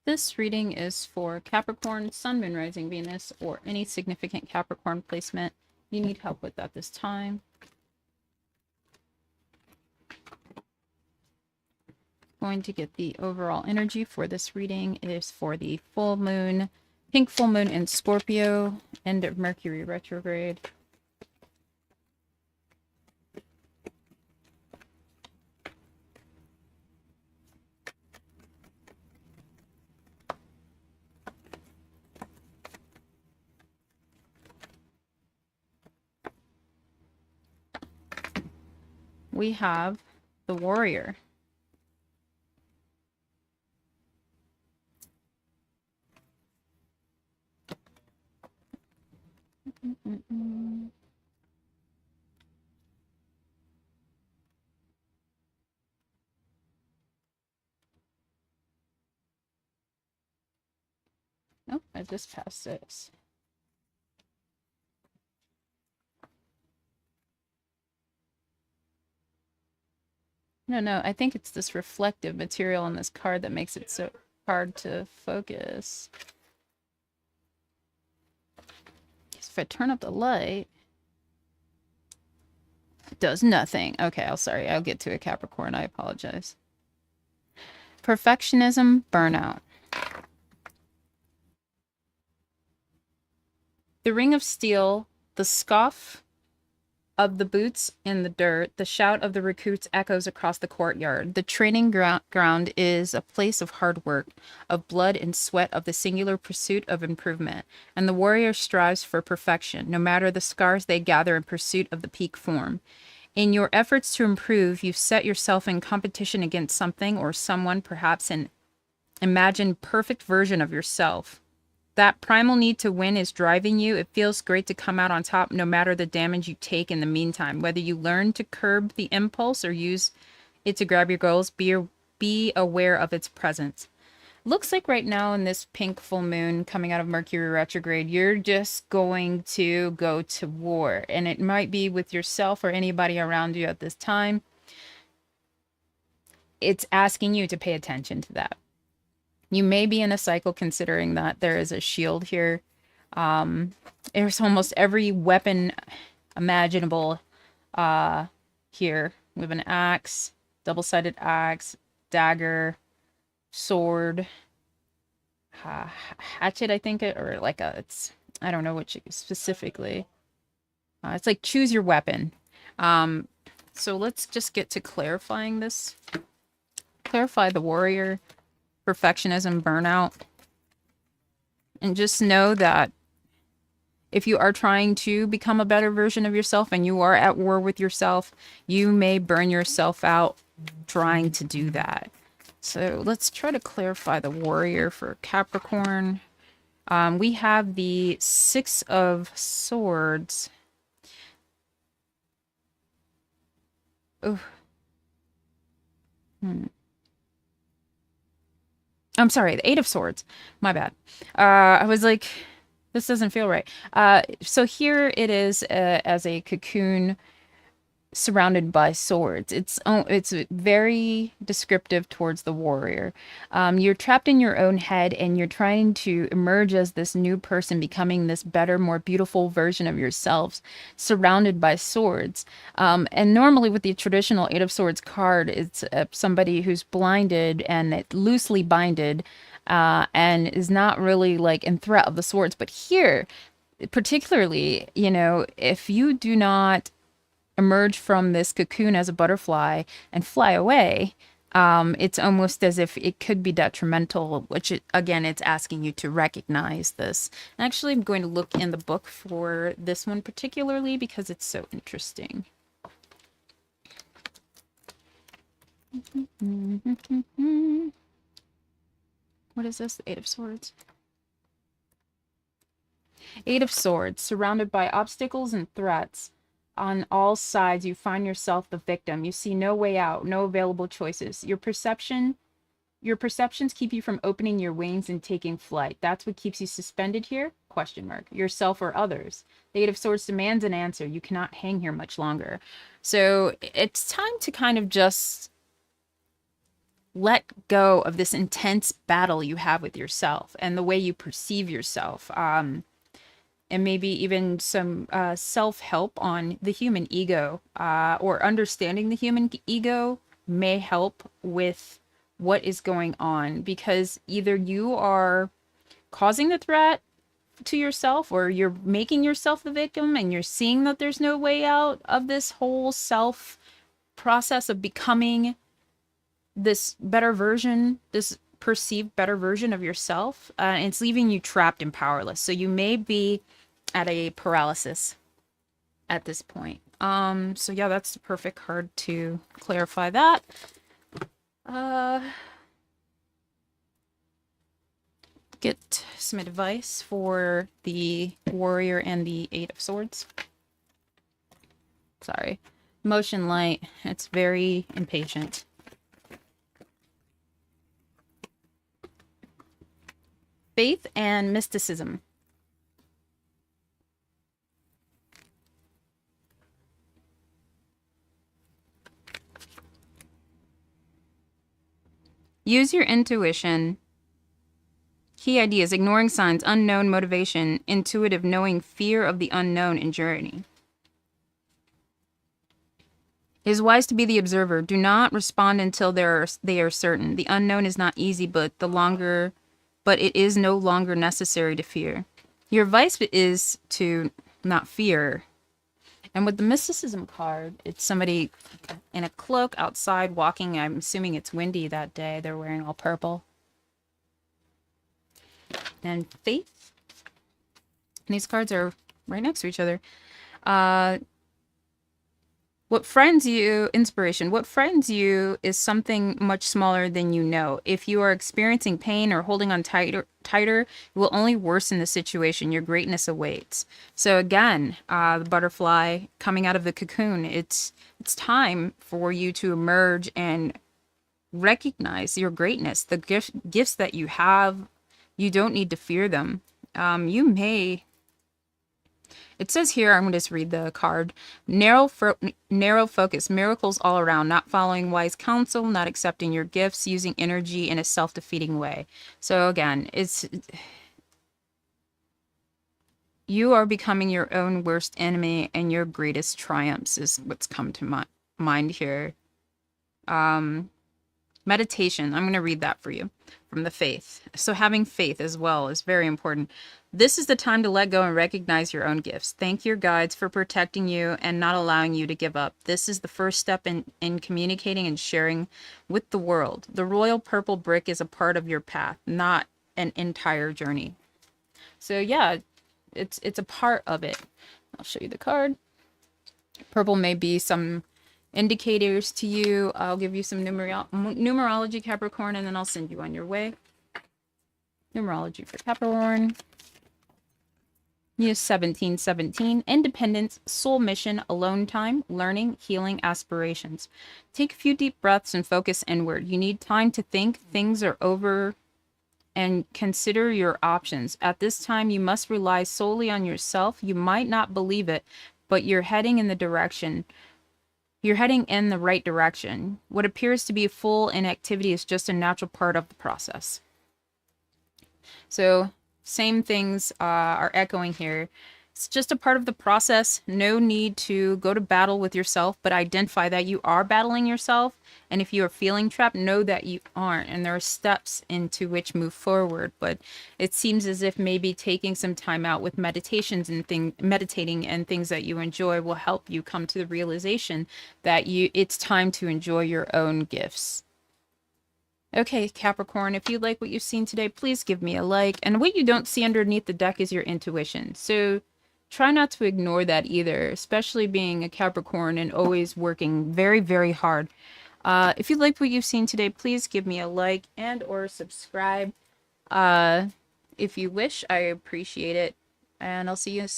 This reading is for Capricorn, Sun, Moon, Rising, Venus, or any significant Capricorn placement you need help with at this time. Going to get the overall energy for this reading. It is for the full moon, pink full moon in Scorpio, end of Mercury retrograde. We have the Warrior. Oh, I just passed this. No, I think it's this reflective material on this card that makes it so hard to focus. If I turn up the light, it does nothing. Okay, I'll get to a Capricorn. I apologize. Perfectionism, burnout. The ring of steel, the scoff of the boots in the dirt, the shout of the recruits echoes across the courtyard. The training ground is a place of hard work, of blood and sweat, of the singular pursuit of improvement. And the warrior strives for perfection, no matter the scars they gather in pursuit of the peak form. In your efforts to improve, you've set yourself in competition against something or someone, perhaps an imagined perfect version of yourself. That primal need to win is driving you. It feels great to come out on top no matter the damage you take in the meantime. Whether you learn to curb the impulse or use it to grab your goals, be aware of its presence. Looks like right now in this pink full moon coming out of Mercury retrograde, you're just going to go to war. And it might be with yourself or anybody around you at this time. It's asking you to pay attention to that. You may be in a cycle considering that there is a shield here. There's almost every weapon imaginable here. We have an axe, double-sided axe, dagger, sword, hatchet, I think, or like I don't know which specifically. It's like choose your weapon. So let's just get to clarifying this. Clarify the warrior. Perfectionism, burnout. And just know that if you are trying to become a better version of yourself and you are at war with yourself, you may burn yourself out trying to do that. So let's try to clarify the warrior for Capricorn. We have the Six of Swords. Oh. I'm sorry, the Eight of Swords. My bad. I was like, this doesn't feel right. So here it is as a cocoon surrounded by swords. It's very descriptive towards the warrior. You're trapped in your own head and you're trying to emerge as this new person, becoming this better, more beautiful version of yourselves, surrounded by swords. And normally with the traditional Eight of Swords card, it's somebody who's blinded and loosely binded and is not really like in threat of the swords. But here, particularly, if you do not emerge from this cocoon as a butterfly and fly away, it's almost as if it could be detrimental, which again, it's asking you to recognize this. And actually, I'm going to look in the book for this one particularly because it's so interesting. What is this? The Eight of Swords. Eight of Swords, surrounded by obstacles and threats. On all sides, you find yourself the victim. You see no way out, no available choices. Your perceptions keep you from opening your wings and taking flight. That's what keeps you suspended here? Question mark. Yourself or others. The Eight of Swords demands an answer. You cannot hang here much longer. So it's time to kind of just let go of this intense battle you have with yourself and the way you perceive yourself. And maybe even some self-help on the human ego, or understanding the human ego may help with what is going on, because either you are causing the threat to yourself or you're making yourself the victim and you're seeing that there's no way out of this whole self process of becoming this better version, this perceived better version of yourself, and it's leaving you trapped and powerless. So you may be at a paralysis at this point. So yeah, that's the perfect card to clarify that. Get some advice for the Warrior and the Eight of Swords. Sorry. Motion light. It's very impatient. Faith and mysticism. Use your intuition. Key ideas: ignoring signs, unknown motivation, intuitive knowing, fear of the unknown, and journey. It is wise to be the observer. Do not respond until they are certain. The unknown is not easy, but it is no longer necessary to fear. Your advice is to not fear. And with the mysticism card, it's somebody in a cloak outside walking. I'm assuming it's windy that day. They're wearing all purple. And faith. And these cards are right next to each other. What friends you, inspiration, what friends you is something much smaller than you know. If you are experiencing pain or holding on tighter, it will only worsen the situation. Your greatness awaits. So again, the butterfly coming out of the cocoon, it's time for you to emerge and recognize your greatness. The gifts that you have, you don't need to fear them. It says here, I'm going to just read the card. Narrow focus, miracles all around, not following wise counsel, not accepting your gifts, using energy in a self-defeating way. So again, you are becoming your own worst enemy and your greatest triumphs is what's come to mind here. Meditation, I'm going to read that for you from the faith. So having faith as well is very important. This is the time to let go and recognize your own gifts. Thank your guides for protecting you and not allowing you to give up. This is the first step in communicating and sharing with the world. The royal purple brick is a part of your path, not an entire journey. So yeah, it's a part of it. I'll show you the card. Purple may be some indicators to you. I'll give you some numerology, Capricorn, and then I'll send you on your way. Numerology for Capricorn. Use 1717. Independence, soul mission, alone time, learning, healing, aspirations. Take a few deep breaths and focus inward. You need time to think things are over and consider your options. At this time, you must rely solely on yourself. You might not believe it, but you're heading in the right direction. What appears to be full inactivity is just a natural part of the process. So same things are echoing here. It's just a part of the process. No need to go to battle with yourself, but identify that you are battling yourself. And if you are feeling trapped, know that you aren't. And there are steps into which move forward. But it seems as if maybe taking some time out with meditations and meditating and things that you enjoy will help you come to the realization that it's time to enjoy your own gifts. Okay, Capricorn, if you like what you've seen today, please give me a like. And what you don't see underneath the deck is your intuition. So try not to ignore that either, especially being a Capricorn and always working very, very hard. If you like what you've seen today, please give me a like and or subscribe. If you wish, I appreciate it. And I'll see you soon.